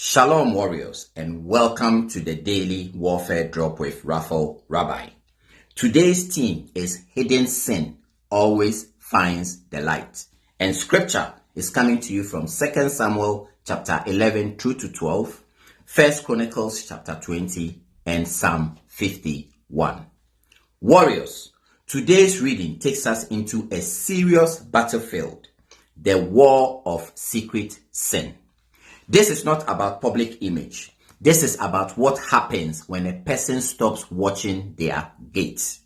Shalom warriors, and welcome to the Daily Warfare Drop with Raphael, Rabbi. Today's theme is Hidden Sin Always Finds the Light. And scripture is coming to you from 2 Samuel chapter 11 through to 12, 1 Chronicles chapter 20, and Psalm 51. Warriors, today's reading takes us into a serious battlefield, the war of secret sin. This is not about public image. This is about what happens when a person stops watching their gates.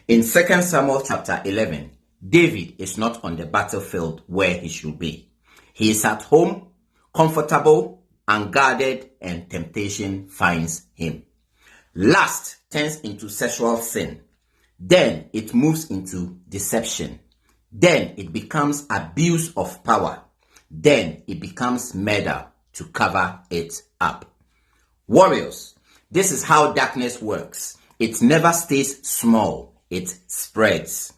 In 2 Samuel chapter 11, David is not on the battlefield where he should be. He is at home, comfortable, unguarded, and temptation finds him. Lust turns into sexual sin. Then it moves into deception. Then it becomes abuse of power. Then it becomes murder to cover it up. Warriors, this is how darkness works. It never stays small, it spreads.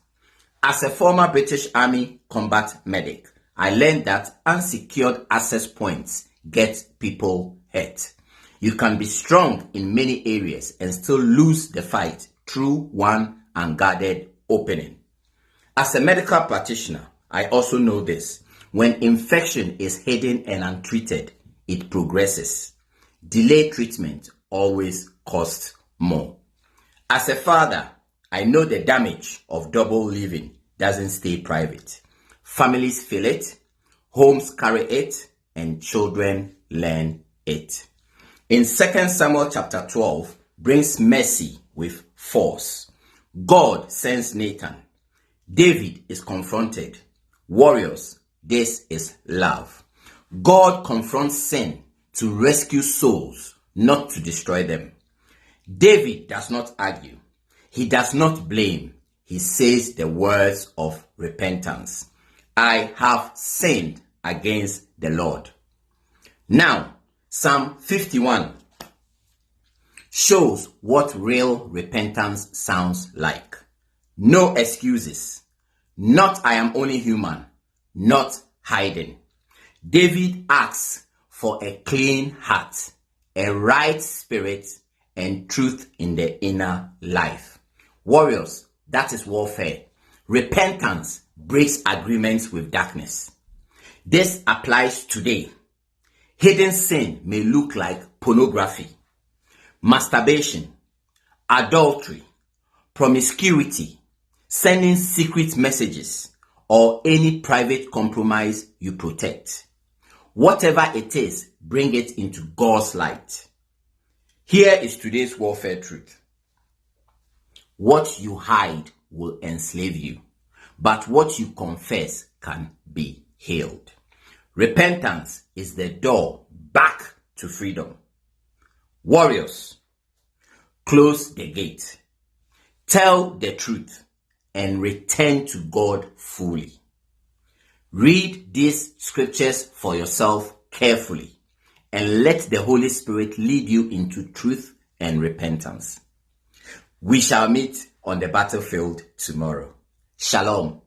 As a former British Army combat medic, I learned that unsecured access points get people hurt. You can be strong in many areas and still lose the fight through one unguarded opening. As a medical practitioner, I also know this. When infection is hidden and untreated, it progresses. Delayed treatment always costs more. As a father, I know the damage of double living doesn't stay private. Families feel it, homes carry it, and children learn it. In 2 Samuel chapter 12 brings mercy with force. God sends Nathan. David is confronted. Warriors, this is love. God confronts sin to rescue souls, not to destroy them. David does not argue. He does not blame. He says the words of repentance. I have sinned against the Lord. Now, Psalm 51 shows what real repentance sounds like. No excuses. Not I am only human. Not hiding. David asks for a clean heart, a right spirit, and truth in the inner life. Warriors, that is warfare. Repentance breaks agreements with darkness. This applies today. Hidden sin may look like pornography, masturbation, adultery, promiscuity, sending secret messages, or any private compromise you protect. Whatever it is, bring it into God's light. Here is today's warfare truth. What you hide will enslave you, but what you confess can be healed. Repentance is the door back to freedom. Warriors, close the gate. Tell the truth and return to God fully. Read these scriptures for yourself carefully and let the Holy Spirit lead you into truth and repentance. We shall meet on the battlefield tomorrow. Shalom.